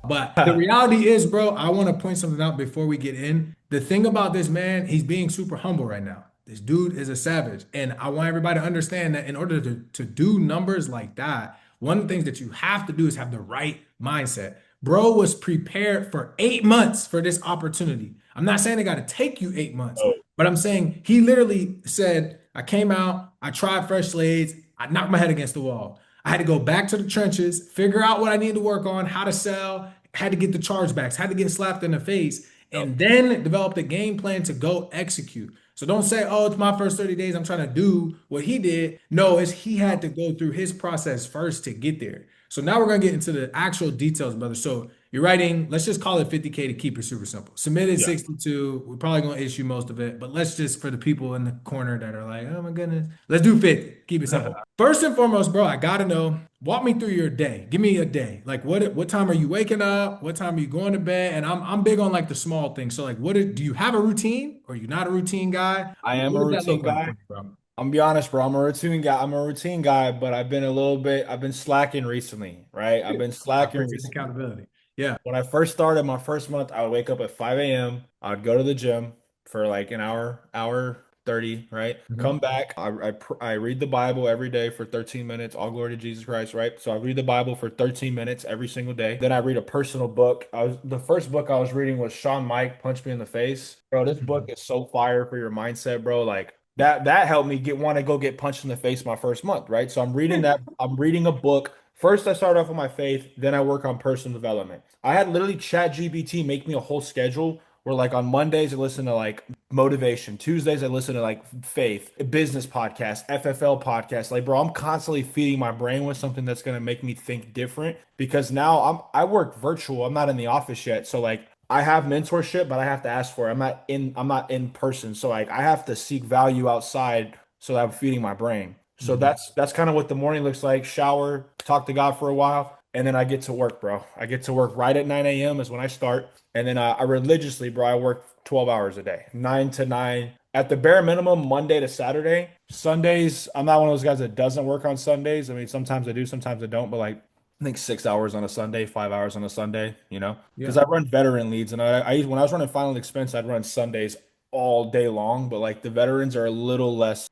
But the reality is, bro, I want to point something out before we get in. The thing about this man, he's being super humble right now. This dude is a savage. And I want everybody to understand that in order to do numbers like that, one of the things that you have to do is have the right mindset. Bro was prepared for 8 months for this opportunity. I'm not saying it got to take you 8 months, Oh, but I'm saying he literally said, I came out, I tried fresh blades, I knocked my head against the wall. I had to go back to the trenches, figure out what I needed to work on, how to sell, had to get the chargebacks, had to get slapped in the face, yep. and then developed a game plan to go execute. So don't say, oh, it's my first 30 days. I'm trying to do what he did. No, it's he had to go through his process first to get there. So now we're gonna get into the actual details, brother. So you're writing, let's just call it 50K to keep it super simple. Submitted Yeah. 62. We're probably gonna issue most of it, but let's just for the people in the corner that are like, oh my goodness, let's do 50. Keep it simple. First and foremost, bro, I gotta know. Walk me through your day. Give me a day. Like what time are you waking up? What time are you going to bed? And I'm big on like the small things. So like do you have a routine? Or are you not a routine guy? I am What a does that routine look like for guy. you, bro? I'm gonna be honest, bro. I'm a routine guy. I'm a routine guy, but I've been slacking recently, right? I've been I slacking appreciate the recently. accountability. Yeah. When I first started my first month, I would wake up at 5 a.m. I'd go to the gym for like an hour 30, right? Come Mhm. back. I read the Bible every day for 13 minutes. All glory to Jesus Christ, right? So I read the Bible for 13 minutes every single day. Then I read a personal book. The first book I was reading was Sean Mike, Punch Me in the Face. Bro, this book Mhm. is so fire for your mindset, bro. Like that helped me want to go get punched in the face my first month, right? So I'm reading that. I'm reading a book. First, I start off with my faith, then I work on personal development. I had literally Chat GPT make me a whole schedule where like on Mondays I listen to like motivation, Tuesdays I listen to like faith, business podcast, FFL podcast. Like bro, I'm constantly feeding my brain with something that's going to make me think different because now I work virtual. I'm not in the office yet. So like I have mentorship, but I have to ask for it. I'm not in person. So like I have to seek value outside so that I'm feeding my brain. So Mhm. that's kind of what the morning looks like. Shower, talk to God for a while, and then I get to work, bro. I get to work right at 9 a.m. is when I start. And then I religiously, bro, I work 12 hours a day, 9 to 9. At the bare minimum, Monday to Saturday. Sundays, I'm not one of those guys that doesn't work on Sundays. I mean, sometimes I do, sometimes I don't, but like I think 6 hours on a Sunday, 5 hours on a Sunday, because Yeah. I run veteran leads and when I was running final expense, I'd run Sundays all day long, but like the veterans are a little less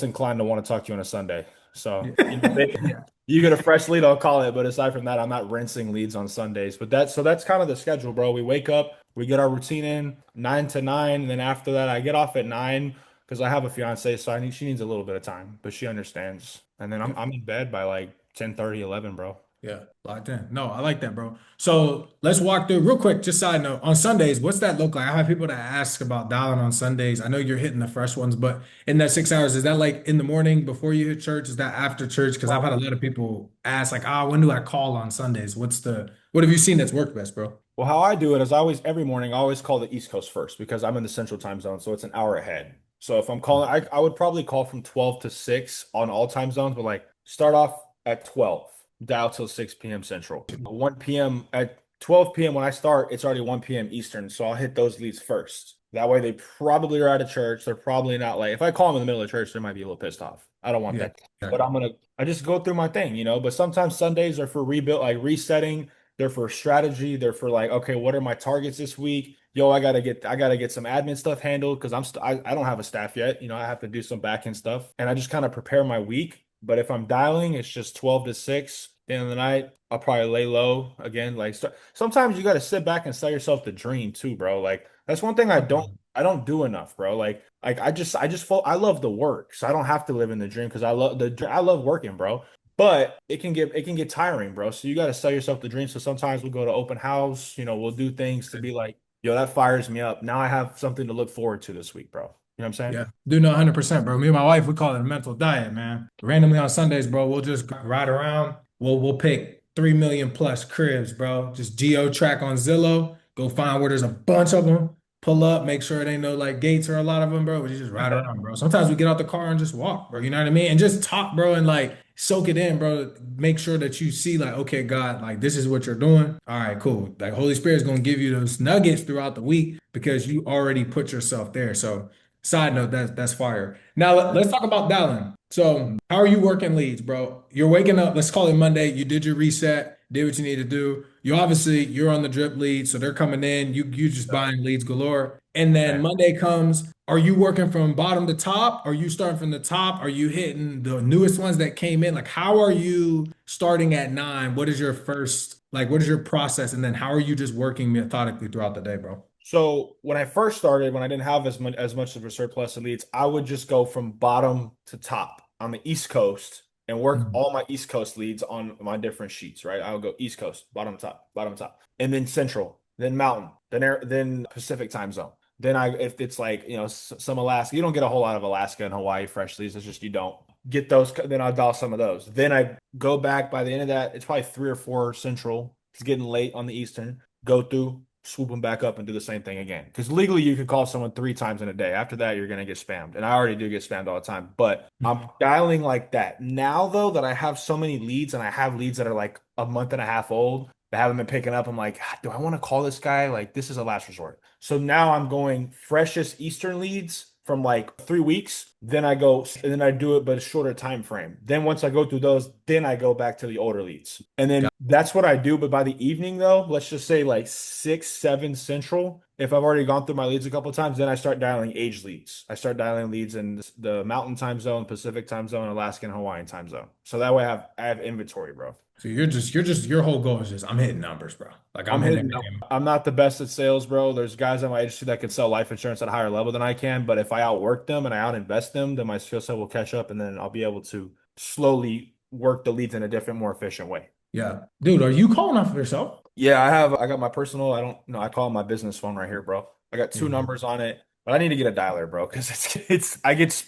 inclined to want to talk to you on a Sunday. So, Yeah. Yeah. you get a fresh lead, I'll call it. But aside from that, I'm not rinsing leads on Sundays. But that's kind of the schedule, bro. We wake up, we get our routine in 9 to 9, and then after that, I get off at 9 because I have a fiance, so she needs a little bit of time, but she understands. And then I'm Yeah. I'm in bed by like 10:30, 11, bro. Yeah, locked in. No, I like that, bro. So let's walk through real quick. Just side note on Sundays, what's that look like? I have people that ask about dialing on Sundays. I know you're hitting the fresh ones, but in that 6 hours, is that like in the morning before you hit church? Is that after church? Because I've had a lot of people ask, like, when do I call on Sundays? What have you seen that's worked best, bro? Well, how I do it is every morning, I always call the East Coast first because I'm in the Central Time Zone, so it's an hour ahead. So if I'm calling, I would probably call from 12 to 6 on all time zones, but like start off at 12, dial till 6 p.m. Central. 1 p.m. at 12 p.m. when I start, it's already 1 p.m. Eastern, so I'll hit those leads first. That way they probably are out of church. They're probably not like, if I call them in the middle of church, they might be a little pissed off. I don't want Yeah, that. But exactly. I just go through my thing, But sometimes Sundays are for rebuild, like resetting. They're for strategy. They're for like, okay, what are my targets this week? Yo, I gotta get some admin stuff handled because I don't have a staff yet. I have to do some back end stuff, and I just kind of prepare my week. But if I'm dialing, it's just 12 to 6. At the end of the night, I'll probably lay low again. Like sometimes you got to sit back and sell yourself the dream too, bro. Like that's one thing I don't do enough, bro. Like I love the work, so I don't have to live in the dream because I love working, bro. But it can get tiring, bro. So you got to sell yourself the dream. So sometimes we'll go to open house, we'll do things to be like, yo, that fires me up. Now I have something to look forward to this week, bro. You know what I'm saying? Yeah, do know 100%, bro. Me and my wife, we call it a mental diet, man. Randomly on Sundays, bro, we'll just ride around. We'll pick 3 million plus cribs, bro. Just geo track on Zillow. Go find where there's a bunch of them. Pull up, make sure it ain't no like gates or a lot of them, bro. We just ride around, bro. Sometimes we get out the car and just walk, bro. You know what I mean? And just talk, bro, and like soak it in, bro. Make sure that you see, like, okay, God, like this is what you're doing. All right, cool. Like Holy Spirit's gonna give you those nuggets throughout the week because you already put yourself there. So side note, that's fire. Now let's talk about dialing. So how are you working leads, bro? You're waking up, let's call it Monday. You did your reset. did what you need to do. You obviously you're on the drip lead, so they're coming in. You just buying leads galore. And then Right. Monday comes. Are you working from bottom to top? Are you starting from the top? Are you hitting the newest ones that came in? Like, how are you starting at 9? What is your first, like, what is your process? And then how are you just working methodically throughout the day, bro? So when I first started, when I didn't have as much of a surplus of leads, I would just go from bottom to top on the East Coast and work Mhm. all my East Coast leads on my different sheets, right? I would go East Coast, bottom top, and then Central, then Mountain, then Pacific time zone. Then if it's like, some Alaska, you don't get a whole lot of Alaska and Hawaii fresh leads. It's just you don't get those. Then I'll dial some of those. Then I go back by the end of that. It's probably 3 or 4 Central. It's getting late on the Eastern. Go through, swoop them back up and do the same thing again. Because legally, you can call someone 3 times in a day. After that, you're going to get spammed. And I already do get spammed all the time, but I'm dialing like that. Now, though, that I have so many leads and I have leads that are like a month and a half old that haven't been picking up, I'm like, do I want to call this guy? Like, this is a last resort. So now I'm going freshest Eastern leads from like 3 weeks. Then I go and then I do it, but a shorter time frame. Then once I go through those, then I go back to the older leads. And then that's what I do. But by the evening, though, let's just say like 6, 7 Central. If I've already gone through my leads a couple of times, then I start dialing age leads. I start dialing leads in the Mountain time zone, Pacific time zone, Alaska and Hawaiian time zone. So that way I have inventory, bro. So you're just your whole goal is just I'm hitting numbers, bro. Like I'm I'm in there hitting them. making. I'm not the best at sales, bro. There's guys in my agency that can sell life insurance at a higher level than I can, but if I outwork them and I outinvest them, then my skill set will catch up, and then I'll be able to slowly work the leads in a different, more efficient way. Yeah, dude, are you calling off of yourself? Yeah, I got my personal. I don't know. I call it my business phone right here, bro. I got two Yeah. numbers on it, but I need to get a dialer, bro, because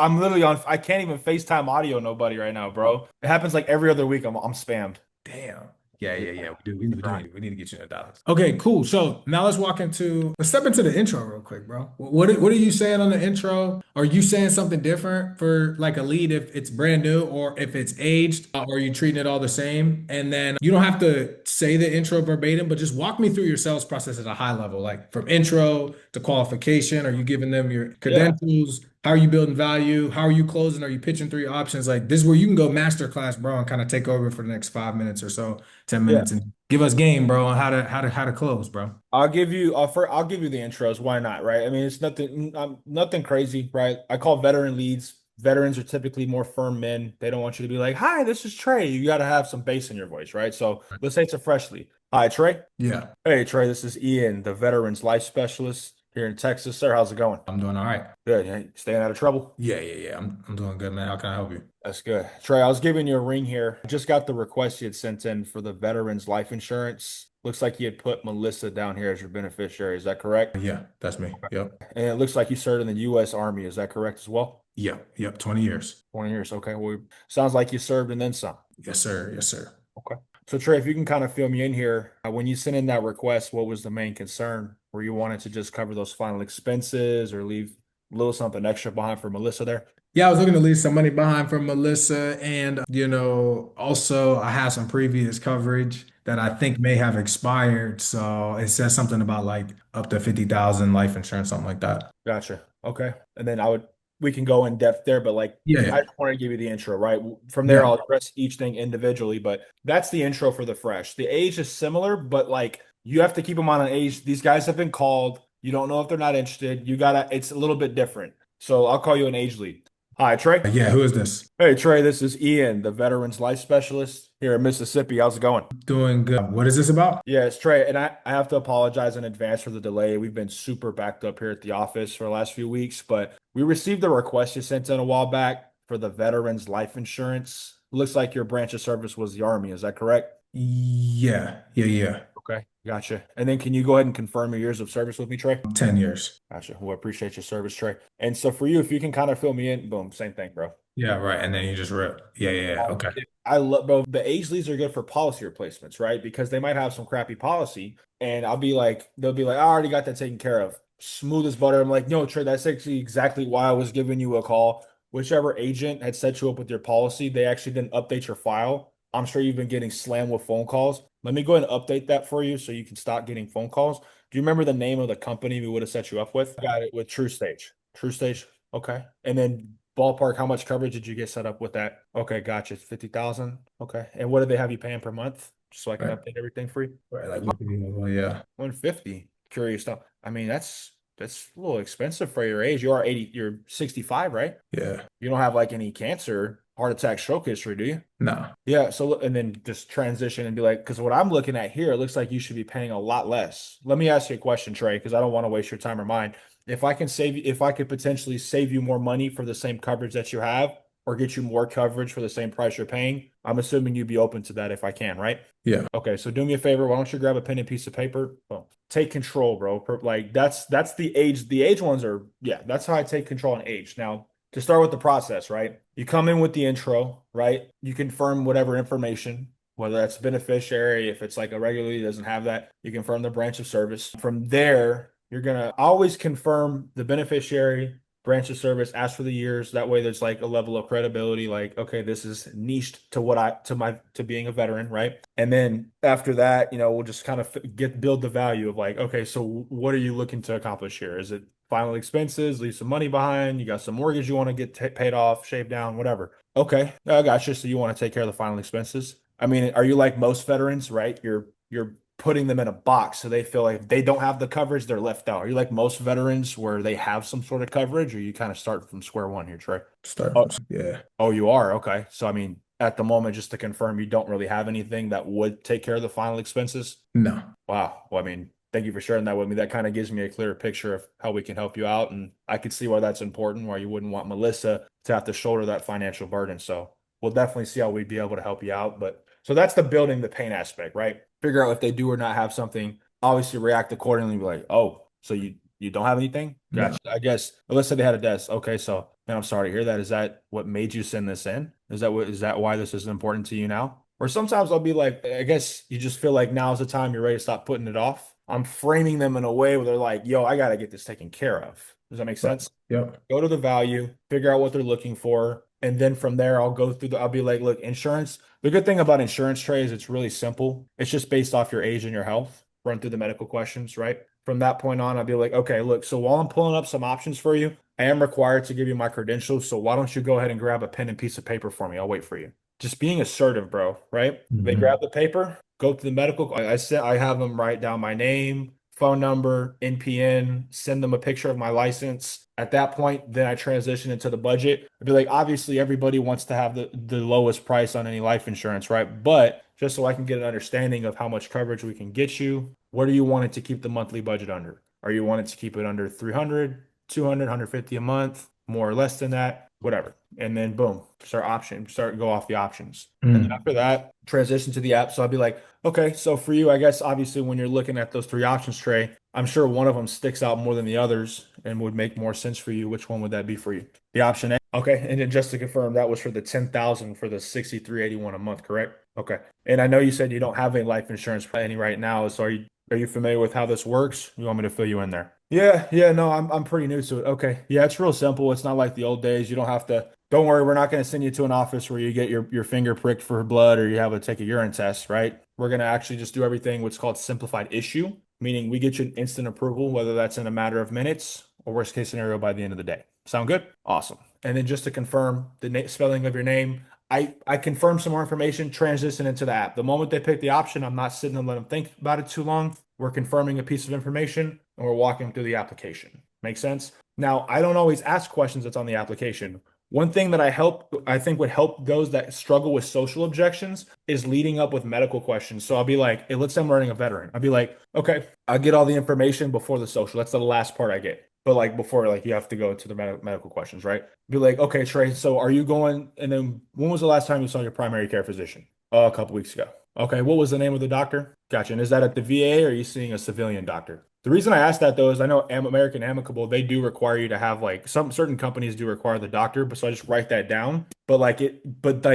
I'm literally on. I can't even FaceTime audio nobody right now, bro. It happens like every other week. I'm spammed. Damn. Yeah, Yeah, yeah, yeah. grind. We need to get you in the dollars. Okay, cool. So now let's step into the intro real quick, bro. What are you saying on the intro? Are you saying something different for like a lead if it's brand new or if it's aged, or are you treating it all the same? And then you don't have to say the intro verbatim, but just walk me through your sales process at a high level, like from intro to qualification. Are you giving them your Yeah. credentials? How are you building value? How are you closing? Are you pitching 3 options? Like this is where you can go masterclass, bro, and kind of take over for the next 5 minutes or so, 10 Yeah. minutes, and give us game, bro, on how to close, bro. I'll give you the intros. Why not? Right. I mean, it's nothing crazy, right? I call veteran leads. Veterans are typically more firm men. They don't want you to be like, "Hi, this is Trey." You got to have some bass in your voice, right? So let's say it's a fresh lead. Hi, Trey. Yeah, Hey, Trey. This is Ian, the Veterans Life Specialist here in Texas. Sir, how's it going? I'm doing all right. Good. Yeah, staying out of trouble. Yeah, yeah, yeah. I'm doing good, man. How can I help you? That's good. Trey, I was giving you a ring here. I just got the request you had sent in for the Veterans Life Insurance. Looks like you had put Melissa down here as your beneficiary. Is that correct? Yeah, that's me. Yep. And it looks like you served in the U.S. Army. Is that correct as well? Yep. Yep. 20 years. 20 years. Okay. Well, sounds like you served and then some. Yes, sir. Yes, sir. Okay. So, Trey, if you can kind of fill me in here, when you sent in that request, what was the main concern? Were you wanting to just cover those final expenses or leave a little something extra behind for Melissa there? Yeah, I was looking to leave some money behind for Melissa, and also I have some previous coverage that I think may have expired. So it says something about like up to 50,000 life insurance, something like that. Gotcha. Okay. And then we can go in depth there, but like, I Yeah, just want to give you the intro, right? From there, yeah, I'll address each thing individually, but that's the intro for the fresh. The age is similar, but like, you have to keep them on an age. These guys have been called. You don't know if they're not interested. It's a little bit different. So I'll call you an age lead. Hi, Trey. yeah. Who is this? Hey, Trey, this is Ian, the Veterans Life Specialist here in Mississippi. How's it going? Doing good. What is this about? Yeah, it's Trey, and I have to apologize in advance for the delay. We've been super backed up here at the office for the last few weeks, but we received a request you sent in a while back for the Veterans Life Insurance. Looks like your branch of service was the Army. Is that correct? Yeah, yeah, yeah. Okay, gotcha. And then can you go ahead and confirm your years of service with me, Trey? 10 years. Gotcha. Well, I appreciate your service, Trey. And so for you, if you can kind of fill me in, boom, same thing, bro. Yeah, right. And then you just rip. Yeah, yeah, yeah. Okay. I love, bro. The age leads are good for policy replacements, right? Because they might have some crappy policy, and they'll be like, I already got that taken care of. Smooth as butter. I'm like, no, Trey, that's actually exactly why I was giving you a call. Whichever agent had set you up with your policy, they actually didn't update your file. I'm sure you've been getting slammed with phone calls. Let me go ahead and update that for you so you can stop getting phone calls. Do you remember the name of the company we would have set you up with? Got it with True Stage. True Stage. Okay. And then ballpark, how much coverage did you get set up with that? Okay, gotcha. 50,000. Okay. And what do they have you paying per month? Just so I can Right. update everything for you. Right. Like, well, yeah. 150. Curious stuff. I mean, that's a little expensive for your age. You are 80, you're 65, right? Yeah. You don't have like any cancer, heart attack, stroke history, do you? No. Yeah, so and then just transition and be like, because what I'm looking at here, it looks like you should be paying a lot less. Let me ask you a question, Trey, because I don't want to waste your time or mine. If I could potentially save you more money for the same coverage that you have, or get you more coverage for the same price you're paying, I'm assuming you'd be open to that if I can, right? Yeah. Okay, so do me a favor. Why don't you grab a pen and piece of paper? Well, take control, bro. Like that's the age. The age ones are, yeah, that's how I take control in age. Now, to start with the process, right? You come in with the intro, right? You confirm whatever information, whether that's beneficiary, if it's like a regularly doesn't have that, you confirm the branch of service. From there, you're gonna always confirm the beneficiary, branch of service, ask for the years. That way there's like a level of credibility, like, okay, this is niched to what I to being a veteran, right? And then after that, we'll just kind of build the value of like, okay, so what are you looking to accomplish here? Is it final expenses, leave some money behind, you got some mortgage you want to get paid off, shaved down, whatever. Okay, I got you. So you want to take care of the final expenses. I mean, are you like most veterans, right? You're putting them in a box so they feel like if they don't have the coverage, they're left out. Are you like most veterans where they have some sort of coverage, or you kind of start from square one here, Trey? Start Oh, from, yeah. oh, you are? Okay. So I mean, at the moment, just to confirm, you don't really have anything that would take care of the final expenses? No. Wow. Well, I mean, thank you for sharing that with me. That kind of gives me a clearer picture of how we can help you out. And I could see why that's important, why you wouldn't want Melissa to have to shoulder that financial burden. So we'll definitely see how we'd be able to help you out. But so that's the building the pain aspect, right? Figure out if they do or not have something, obviously react accordingly, be like, oh, so you don't have anything? No. Gotcha. I guess let's say they had a desk. Okay, so man, I'm sorry to hear that. Is that what made you send this in? Is that why this is important to you now? Or sometimes I'll be like, I guess you just feel like now's the time you're ready to stop putting it off. I'm framing them in a way where they're like, yo, I gotta get this taken care of. Does that make Right. sense? Yep. Go to the value, figure out what they're looking for, and then from there I'll be like, look, insurance. The good thing about insurance, Trey, is it's really simple. It's just based off your age and your health. Run through the medical questions, right? From that point on, I'll be like, okay, look, so while I'm pulling up some options for you, I am required to give you my credentials. So why don't you go ahead and grab a pen and piece of paper for me? I'll wait for you. Just being assertive, bro, right? They grab Hmm. the paper, go to the medical. I have them write down my name, phone number, NPN, send them a picture of my license. At that point, then I transition into the budget. I'd be like, obviously, everybody wants to have the lowest price on any life insurance, right? But just so I can get an understanding of how much coverage we can get you, what do you want it to keep the monthly budget under? Are you wanting to keep it under 300, 200, 150 a month, more or less than that, whatever. And then boom, start go off the options. And then Mm. after that, transition to the app. So I'll be like, okay, so for you, I guess obviously when you're looking at those three options, Trey, I'm sure one of them sticks out more than the others and would make more sense for you. Which one would that be for you? The option A. Okay. And then just to confirm, that was for the 10,000 for the 6381 a month, correct? Okay. And I know you said you don't have any life insurance any right now. So are you familiar with how this works? You want me to fill you in there? Yeah, yeah, no, I'm pretty new to it. Okay. Yeah, it's real simple. It's not like the old days. You don't have to, don't worry, we're not going to send you to an office where you get your finger pricked for blood or you have to take a urine test, right? We're going to actually just do everything what's called simplified issue, meaning we get you an instant approval, whether that's in a matter of minutes or worst case scenario by the end of the day. Sound good? Awesome. And then just to confirm the spelling of your name, I confirm some more information, transition into the app. The moment they pick the option, I'm not sitting and let them think about it too long. We're confirming a piece of information and we're walking through the application. Make sense? Now, I don't always ask questions that's on the application. One thing that I think would help those that struggle with social objections is leading up with medical questions. So I'll be like, hey, let's say I'm running a veteran. I'll be like, okay, I'll get all the information before the social. That's the last part I get. But like before, like you have to go to the medical questions, right? Be like, okay, Trey, so are you going? And then when was the last time you saw your primary care physician? A couple weeks ago. Okay, what was the name of the doctor? Gotcha. And is that at the VA or are you seeing a civilian doctor? The reason I asked that though is I know American Amicable, they do require you to have like some certain companies do require the doctor, but so I just write that down. But like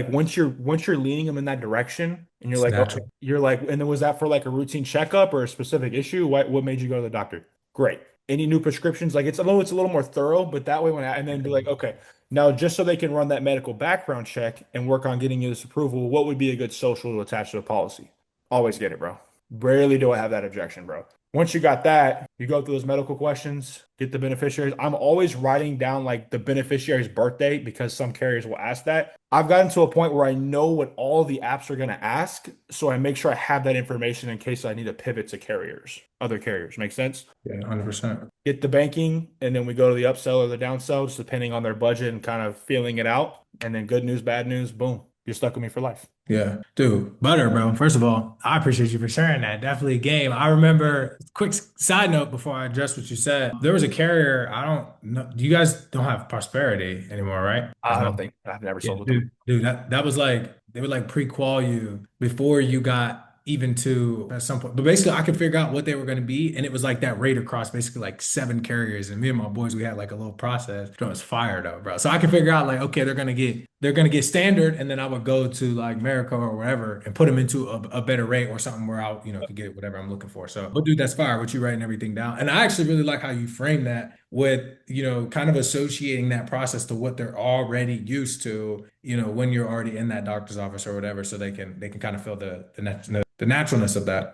once you're leaning them in that direction and you're It's like, okay, natural. you're like, and then was that for like a routine checkup or a specific issue? What made you go to the doctor? Great. Any new prescriptions? Like it's a little more thorough, but that way and then be like, okay, now just so they can run that medical background check and work on getting you this approval, what would be a good social to attach to a policy? Always get it, bro. Rarely do I have that objection, bro. Once you got that, you go through those medical questions, get the beneficiaries. I'm always writing down like the beneficiary's birthday because some carriers will ask that. I've gotten to a point where I know what all the apps are going to ask, so I make sure I have that information in case I need to pivot to carriers, other carriers. Make sense? Yeah, 100%. Get the banking, and then we go to the upsell or the downsell, just depending on their budget and kind of feeling it out. And then good news, bad news, boom, you're stuck with me for life. Yeah, dude, butter, bro. First of all, I appreciate you for sharing that. Definitely a game. I remember, quick side note before I address what you said. There was a carrier, I don't know. You guys don't have Prosperity anymore, right? That's I not. don't think I've never Yeah, sold with them. dude, that was like they would like pre-qual you before you got even to at some point. But basically, I could figure out what they were going to be, and it was like that rate across basically like seven carriers. And me and my boys, we had like a little process. It was fire though, bro. So I could figure out like, okay, they're gonna get standard, and then I would go to like America or wherever and put them into a better rate or something where I, could get whatever I'm looking for. So, but dude, that's fire. What you writing everything down, and I actually really like how you frame that with, kind of associating that process to what they're already used to, when you're already in that doctor's office or whatever, so they can kind of feel the naturalness of that.